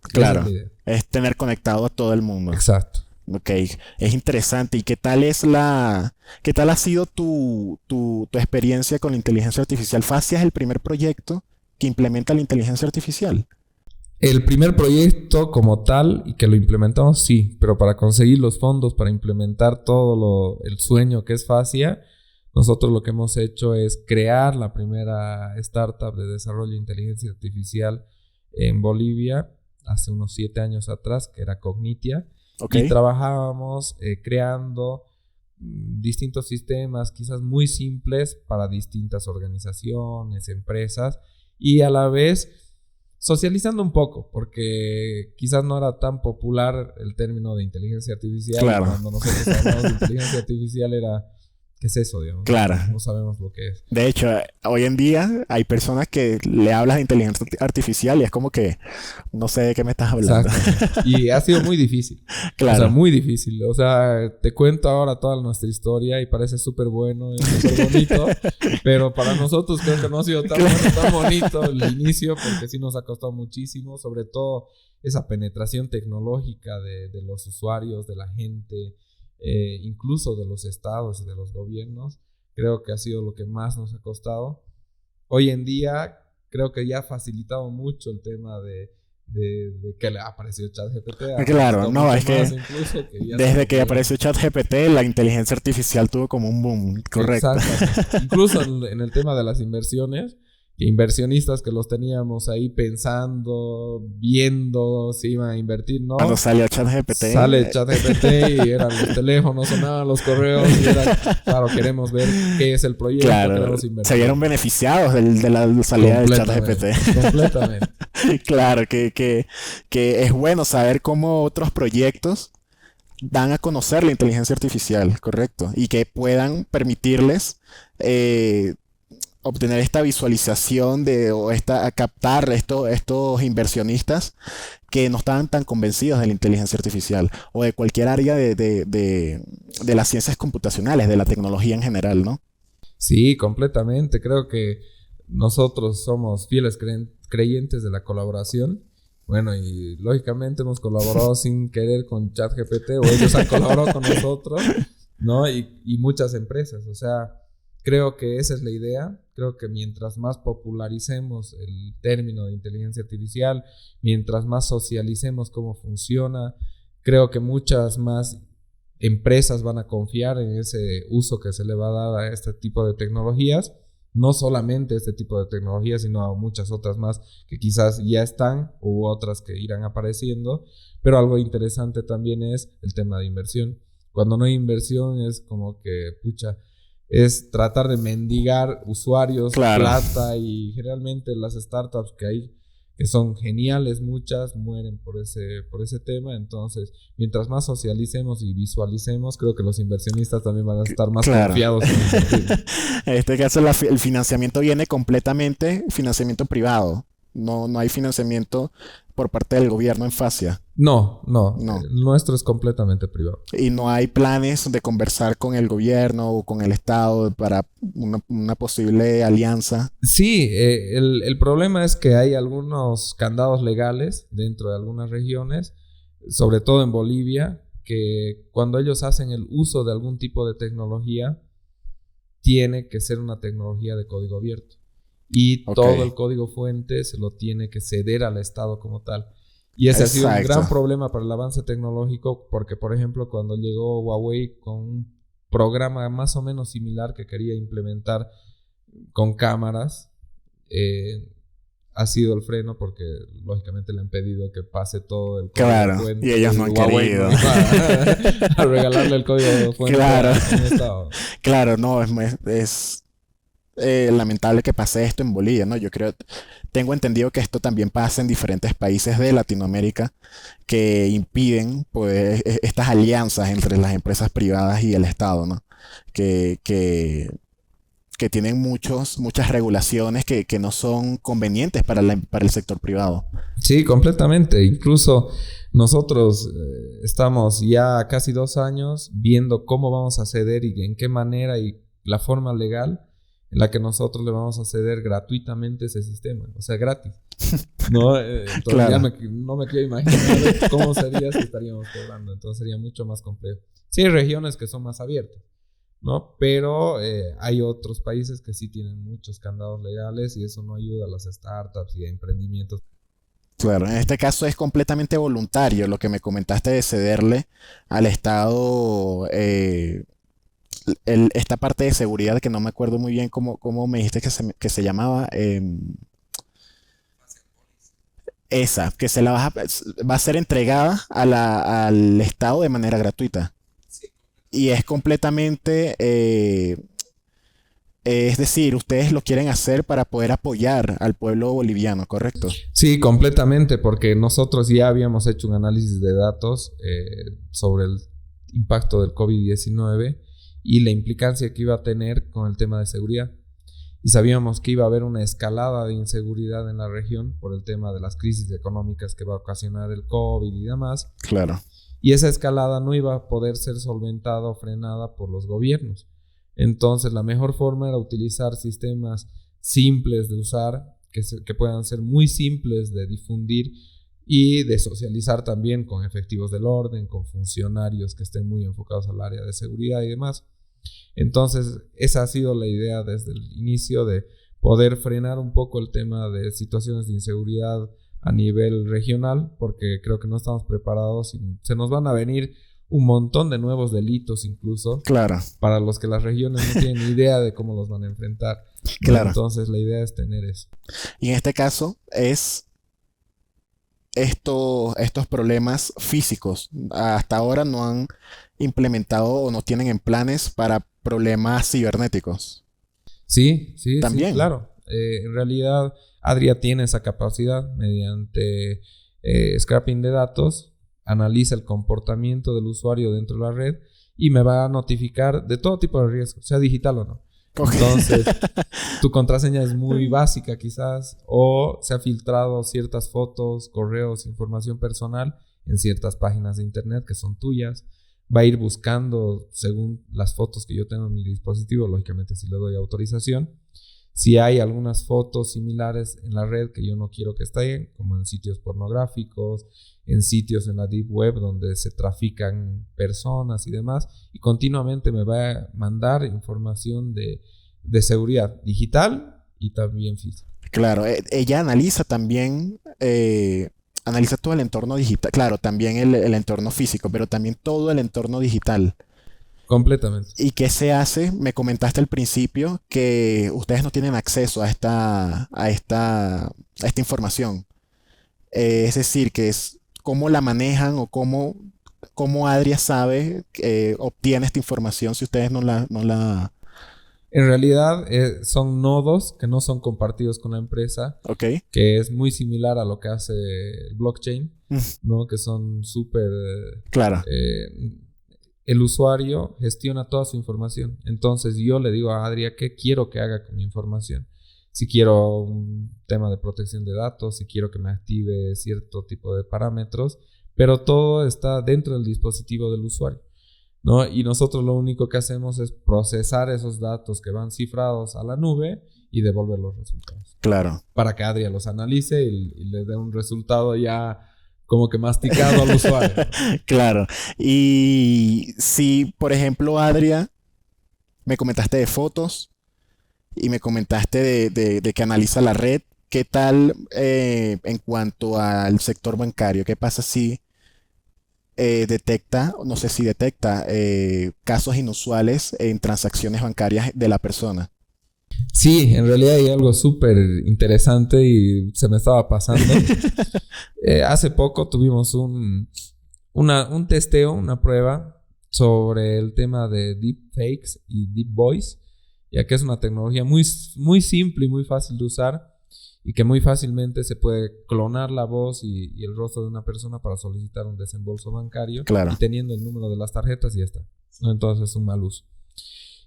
claro. Esa es la idea. Es tener conectado a todo el mundo. Exacto. Ok, es interesante. ¿Y qué tal ha sido tu experiencia con la inteligencia artificial? ¿Fascia es el primer proyecto que implementa la inteligencia artificial? El primer proyecto como tal y que lo implementamos, sí, pero para conseguir los fondos para implementar el sueño que es Fascia, nosotros lo que hemos hecho es crear la primera startup de desarrollo de inteligencia artificial en Bolivia hace unos 7 años atrás, que era Cognitia, Ok, y trabajábamos creando distintos sistemas, quizás muy simples para distintas organizaciones, empresas, y a la vez socializando un poco, porque quizás no era tan popular el término de inteligencia artificial. claro, Cuando nosotros hablamos de inteligencia artificial era, ¿qué es eso, digamos? claro. No sabemos lo que es. De hecho, hoy en día hay personas que le hablas de inteligencia artificial y es como que no sé de qué me estás hablando. Exacto. Y ha sido muy difícil. O sea, Claro, muy difícil. O sea, te cuento ahora toda nuestra historia y parece súper bueno y súper bonito. Pero para nosotros creo que no ha sido tan bueno, tan bonito el inicio, porque sí nos ha costado muchísimo. Sobre todo esa penetración tecnológica de los usuarios, de la gente, incluso de los estados y de los gobiernos. Creo que ha sido lo que más nos ha costado. Hoy en día creo que ya ha facilitado mucho el tema de que le ha aparecido ChatGPT. Ha claro, facilitado no, mucho es que más incluso que ya se desde que puede. apareció ChatGPT, la inteligencia artificial tuvo como un boom, correcto. Exactamente. Incluso en el tema de las inversiones, inversionistas que los teníamos ahí pensando, viendo si iban a invertir, ¿no? Cuando salió ChatGPT, Sale ChatGPT y eran los teléfonos, sonaban los correos y era, claro, queremos ver qué es el proyecto, claro, queremos invertir. se vieron beneficiados de la salida de Completamente, ChatGPT. completamente. Claro, que es bueno saber cómo otros proyectos dan a conocer la inteligencia artificial, correcto, y que puedan permitirles obtener esta visualización a captar estos inversionistas que no estaban tan convencidos de la inteligencia artificial o de cualquier área de las ciencias computacionales, de la tecnología en general, ¿no? Sí, completamente. Creo que nosotros somos fieles creyentes de la colaboración. Bueno, y lógicamente hemos colaborado sin querer con ChatGPT o ellos han colaborado con nosotros, ¿no? Y muchas empresas. O sea, creo que esa es la idea. Creo que mientras más popularicemos el término de inteligencia artificial, mientras más socialicemos cómo funciona, creo que muchas más empresas van a confiar en ese uso que se le va a dar a este tipo de tecnologías. No solamente este tipo de tecnologías, sino a muchas otras más que quizás ya están u otras que irán apareciendo. Pero algo interesante también es el tema de inversión. Cuando no hay inversión es como que, pucha, es tratar de mendigar usuarios, Claro. plata, y generalmente las startups que hay, que son geniales, muchas mueren por ese tema. Entonces, mientras más socialicemos y visualicemos, creo que los inversionistas también van a estar más Claro. confiados en invertir. En este caso, el financiamiento viene completamente financiamiento privado. No hay financiamiento por parte del gobierno en Fascia. No. No. El nuestro es completamente privado. Y no hay planes de conversar con el gobierno o con el Estado para una posible alianza. Sí, el problema es que hay algunos candados legales dentro de algunas regiones, sobre todo en Bolivia, que cuando ellos hacen el uso de algún tipo de tecnología, tiene que ser una tecnología de código abierto. Y Ok. todo el código fuente se lo tiene que ceder al Estado como tal. Y ese ha sido un Exacto. gran problema para el avance tecnológico, porque, por ejemplo, cuando llegó Huawei con un programa más o menos similar que quería implementar con cámaras, ha sido el freno porque lógicamente le han pedido que pase todo el código Claro, fuente. y ellos no han Huawei querido. no iba a regalarle el código fuente Claro. a un estado. Claro, no, es lamentable que pase esto en Bolivia, ¿no? Yo creo, tengo entendido que esto también pasa en diferentes países de Latinoamérica que impiden, pues, estas alianzas entre las empresas privadas y el Estado, ¿no? Que, que, que tienen muchas regulaciones que no son convenientes para el sector privado. Sí, completamente. Incluso nosotros estamos ya casi 2 años viendo cómo vamos a ceder y en qué manera y la forma legal en la que nosotros le vamos a ceder gratuitamente ese sistema. O sea, gratis. ¿No? Entonces Claro. no me quiero imaginar cómo sería si estaríamos cobrando. Entonces sería mucho más complejo. Sí hay regiones que son más abiertas, ¿no? Pero hay otros países que sí tienen muchos candados legales y eso no ayuda a las startups y a emprendimientos. Claro, en este caso es completamente voluntario lo que me comentaste de cederle al Estado esta parte de seguridad que no me acuerdo muy bien cómo me dijiste que se llamaba. Esa, que va a ser entregada al Estado de manera gratuita. Y es completamente, es decir, ustedes lo quieren hacer para poder apoyar al pueblo boliviano, ¿correcto? Sí, completamente, porque nosotros ya habíamos hecho un análisis de datos sobre el impacto del COVID-19 y la implicancia que iba a tener con el tema de seguridad. Y sabíamos que iba a haber una escalada de inseguridad en la región por el tema de las crisis económicas que va a ocasionar el COVID y demás. Claro, Y esa escalada no iba a poder ser solventada o frenada por los gobiernos. Entonces, la mejor forma era utilizar sistemas simples de usar, que puedan ser muy simples de difundir y de socializar también con efectivos del orden, con funcionarios que estén muy enfocados al área de seguridad y demás. Entonces, esa ha sido la idea desde el inicio de poder frenar un poco el tema de situaciones de inseguridad a nivel regional, porque creo que no estamos preparados y se nos van a venir un montón de nuevos delitos incluso claro, para los que las regiones no tienen ni idea de cómo los van a enfrentar. claro. Entonces, la idea es tener eso. Y en este caso es estos problemas físicos. Hasta ahora no han implementado o no tienen en planes para problemas cibernéticos. Sí, sí, También. sí, claro. En realidad, Adria tiene esa capacidad mediante scrapping de datos, analiza el comportamiento del usuario dentro de la red y me va a notificar de todo tipo de riesgo, sea digital o no. Ok. Entonces, tu contraseña es muy básica quizás, o se ha filtrado ciertas fotos, correos, información personal en ciertas páginas de internet que son tuyas. Va a ir buscando según las fotos que yo tengo en mi dispositivo, lógicamente si le doy autorización. Si hay algunas fotos similares en la red que yo no quiero que estén, como en sitios pornográficos, en sitios en la Deep Web donde se trafican personas y demás, y continuamente me va a mandar información de seguridad digital y también física. Claro, ella analiza también, analiza todo el entorno digital, claro, también el entorno físico, pero también todo el entorno digital. Completamente. ¿Y qué se hace? Me comentaste al principio que ustedes no tienen acceso a esta información. Es decir, que es cómo la manejan o cómo Adria sabe que obtiene esta información si ustedes no la. En realidad son nodos que no son compartidos con la empresa, Ok, que es muy similar a lo que hace el blockchain, ¿no? Que son súper... claro, el usuario gestiona toda su información. Entonces yo le digo a Adria qué quiero que haga con mi información. Si quiero un tema de protección de datos, si quiero que me active cierto tipo de parámetros, pero todo está dentro del dispositivo del usuario, ¿no? Y nosotros lo único que hacemos es procesar esos datos que van cifrados a la nube y devolver los resultados. claro. Para que Adria los analice y le dé un resultado ya como que masticado al usuario. Claro. Y si, por ejemplo, Adria, me comentaste de fotos y me comentaste de que analiza la red, ¿qué tal en cuanto al sector bancario? ¿Qué pasa si detecta, no sé si detecta, casos inusuales en transacciones bancarias de la persona? Sí, en realidad hay algo súper interesante y se me estaba pasando. Hace poco tuvimos un testeo, una prueba sobre el tema de deepfakes y deep voice, ya que es una tecnología muy, muy simple y muy fácil de usar y que muy fácilmente se puede clonar la voz y el rostro de una persona para solicitar un desembolso bancario Claro. y teniendo el número de las tarjetas y ya está, ¿no? Entonces es un mal uso.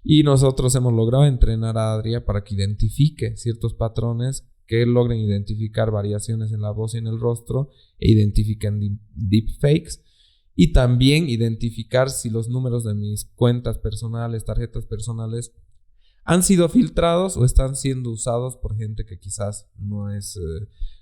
Y nosotros hemos logrado entrenar a Adria para que identifique ciertos patrones, que logren identificar variaciones en la voz y en el rostro e identifiquen deepfakes. Y también identificar si los números de mis cuentas personales, tarjetas personales, han sido filtrados o están siendo usados por gente que quizás no es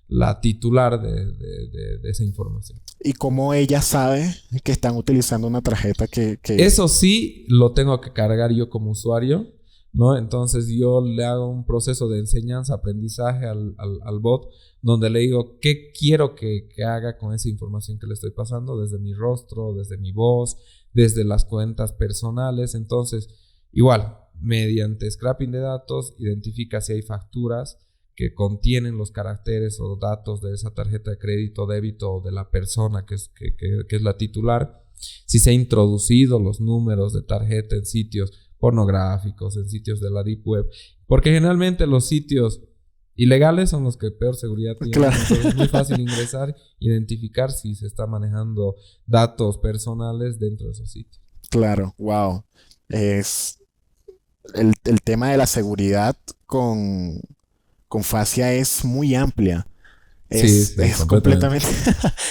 la titular de esa información. ¿Y cómo ella sabe que están utilizando una tarjeta que... Eso sí lo tengo que cargar yo como usuario, ¿no? Entonces yo le hago un proceso de enseñanza, aprendizaje al bot, donde le digo qué quiero que haga con esa información que le estoy pasando, desde mi rostro, desde mi voz, desde las cuentas personales. Entonces, igual, mediante scrapping de datos, identifica si hay facturas que contienen los caracteres o datos de esa tarjeta de crédito o débito o de la persona que es la titular, si se han introducido los números de tarjeta en sitios pornográficos, en sitios de la Deep Web, porque generalmente los sitios ilegales son los que peor seguridad tienen. Claro. Entonces es muy fácil ingresar, identificar si se está manejando datos personales dentro de esos sitios. Claro, wow. Es el tema de la seguridad con Facia es muy amplia. Sí, sí, Es completamente.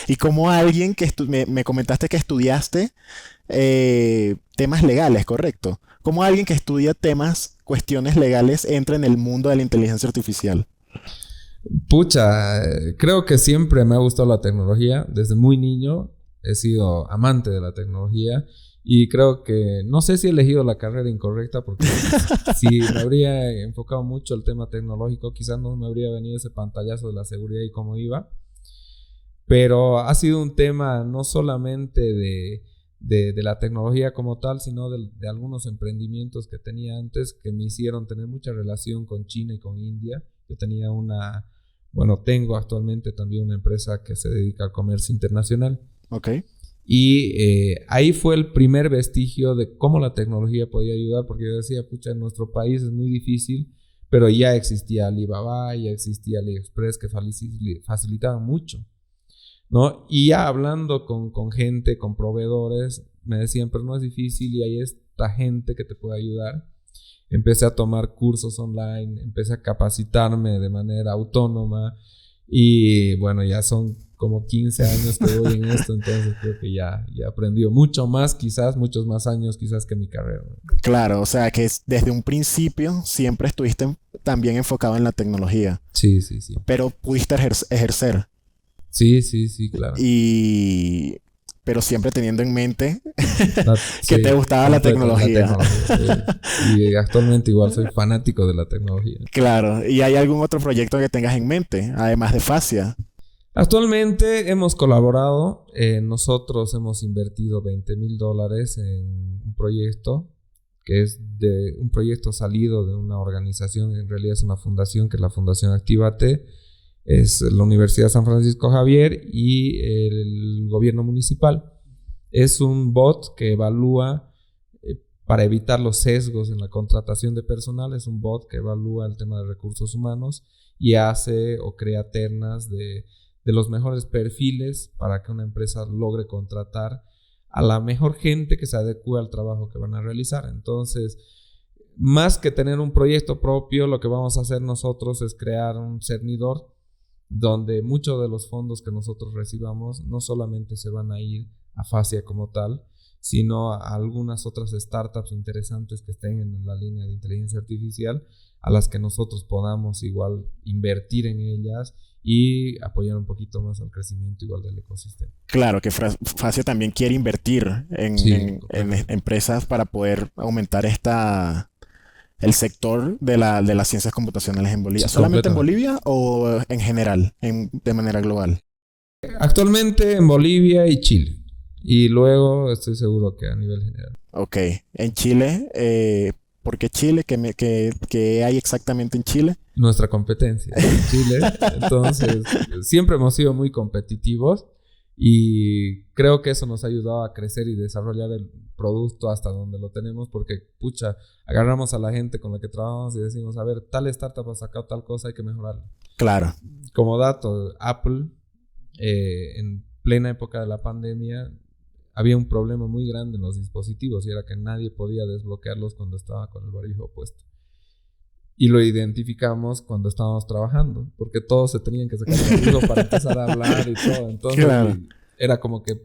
Y como alguien que me comentaste que estudiaste temas legales, ¿correcto? Como alguien que estudia temas, cuestiones legales, entra en el mundo de la inteligencia artificial. Pucha, creo que siempre me ha gustado la tecnología. Desde muy niño he sido amante de la tecnología y creo que no sé si he elegido la carrera incorrecta, porque si me habría enfocado mucho el tema tecnológico, quizás no me habría venido ese pantallazo de la seguridad y cómo iba. Pero ha sido un tema no solamente de la tecnología como tal, sino de algunos emprendimientos que tenía antes que me hicieron tener mucha relación con China y con India. Yo tenía tengo actualmente también una empresa que se dedica al comercio internacional. Ok. Y ahí fue el primer vestigio de cómo la tecnología podía ayudar, porque yo decía, pucha, en nuestro país es muy difícil, pero ya existía Alibaba, ya existía AliExpress que facilitaban mucho, ¿no? Y ya hablando con gente, con proveedores, me decían, pero no es difícil y hay esta gente que te puede ayudar. Empecé a tomar cursos online, empecé a capacitarme de manera autónoma y bueno, ya son como 15 años que voy en esto, entonces creo que ya he aprendido mucho más, quizás, muchos más años quizás que mi carrera. Claro, o sea que desde un principio siempre estuviste también enfocado en la tecnología. Sí. Pero pudiste ejercer. Sí, claro. Pero siempre teniendo en mente que te gustaba la tecnología. Y actualmente igual soy fanático de la tecnología. Claro. ¿Y hay algún otro proyecto que tengas en mente, además de Facia? Actualmente hemos colaborado. Nosotros hemos invertido $20,000 en un proyecto que es de un proyecto salido de una organización, en realidad es una fundación, que es la Fundación Actívate. Es la Universidad San Francisco Javier y el gobierno municipal. Es un bot que evalúa para evitar los sesgos en la contratación de personal. Es un bot que evalúa el tema de recursos humanos y hace o crea ternas de los mejores perfiles para que una empresa logre contratar a la mejor gente que se adecue al trabajo que van a realizar. Entonces, más que tener un proyecto propio, lo que vamos a hacer nosotros es crear un cernidor donde muchos de los fondos que nosotros recibamos no solamente se van a ir a Facia como tal, sino a algunas otras startups interesantes que estén en la línea de inteligencia artificial, a las que nosotros podamos igual invertir en ellas y apoyar un poquito más al crecimiento igual del ecosistema. Claro, que Facia también quiere invertir en empresas para poder aumentar el sector de las ciencias computacionales en Bolivia. Sí, ¿solamente en Bolivia o en general, de manera global? Actualmente en Bolivia y Chile. Y luego estoy seguro que a nivel general. Ok. En Chile, ¿Por qué Chile? ¿Qué hay exactamente en Chile? Nuestra competencia en Chile. Entonces, siempre hemos sido muy competitivos y creo que eso nos ha ayudado a crecer y desarrollar el producto hasta donde lo tenemos porque, pucha, agarramos a la gente con la que trabajamos y decimos, a ver, tal startup ha sacado tal cosa, hay que mejorarla. Claro. Como dato, Apple, en plena época de la pandemia, había un problema muy grande en los dispositivos y era que nadie podía desbloquearlos cuando estaba con el barbijo puesto. Y lo identificamos cuando estábamos trabajando, porque todos se tenían que sacar el barbijo para empezar a hablar y todo. Entonces, claro, era como que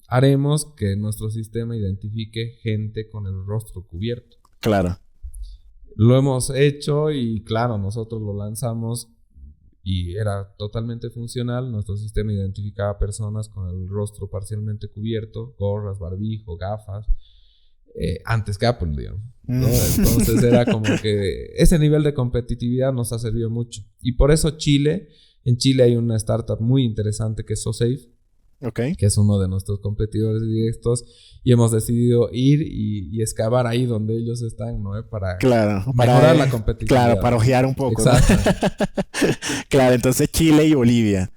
haremos que nuestro sistema identifique gente con el rostro cubierto. Claro. Lo hemos hecho y claro, nosotros lo lanzamos y era totalmente funcional. Nuestro sistema identificaba personas con el rostro parcialmente cubierto, gorras, barbijo, gafas, antes que Apple, digamos, ¿no? Entonces era como que ese nivel de competitividad nos ha servido mucho. Y por eso en Chile hay una startup muy interesante que es SoSafe, okay, que es uno de nuestros competidores directos, y hemos decidido ir y excavar ahí donde ellos están, ¿no? Para mejorar la competitividad. Claro, para ojear un poco. Exacto. ¿No? Claro, entonces Chile y Bolivia.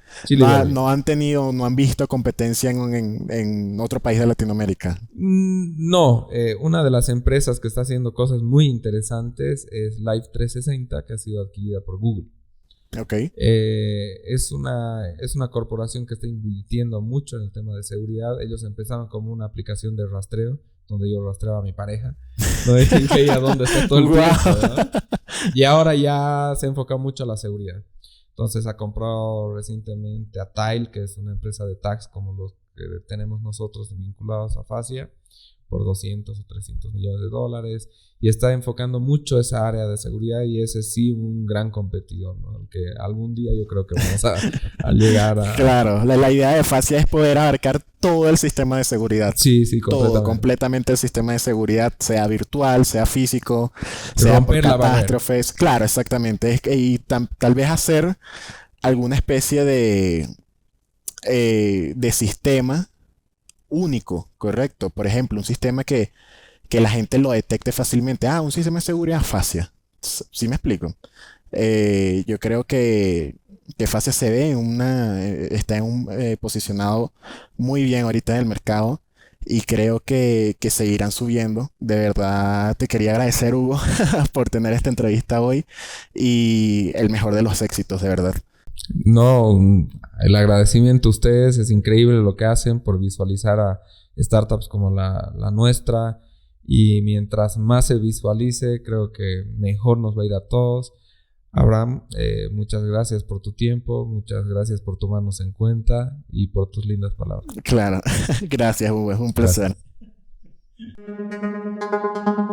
No han visto competencia en otro país de Latinoamérica. No, una de las empresas que está haciendo cosas muy interesantes es Life360, que ha sido adquirida por Google. Okay. Es una corporación que está invirtiendo mucho en el tema de seguridad. Ellos empezaron como una aplicación de rastreo, donde yo rastreaba a mi pareja, ¿no? Y veía dónde está todo el tiempo, ¿no? Y ahora ya se enfoca mucho a la seguridad. Entonces ha comprado recientemente a Tile, que es una empresa de tags como los que tenemos nosotros vinculados a Fascia, por 200 o 300 millones de dólares, y está enfocando mucho esa área de seguridad, y ese sí un gran competidor, ¿no? Que algún día yo creo que vamos a llegar a... Claro, la idea de Fascia es poder abarcar todo el sistema de seguridad. Sí, todo, completamente el sistema de seguridad, sea virtual, sea físico, sea por catástrofes. Claro, exactamente. Y tal vez hacer alguna especie de sistema único, correcto. Por ejemplo, un sistema que la gente lo detecte fácilmente. Un sistema de seguridad Fascia. ¿Sí me explico? Yo creo que Fascia se ve está posicionado muy bien ahorita en el mercado y creo que seguirán subiendo. De verdad te quería agradecer, Hugo, por tener esta entrevista hoy y el mejor de los éxitos, de verdad. No, el agradecimiento a ustedes, es increíble lo que hacen por visualizar a startups como la nuestra, y mientras más se visualice, creo que mejor nos va a ir a todos. Abraham, muchas gracias por tu tiempo, muchas gracias por tomarnos en cuenta y por tus lindas palabras. Claro, gracias, Hugo, es un placer. Gracias.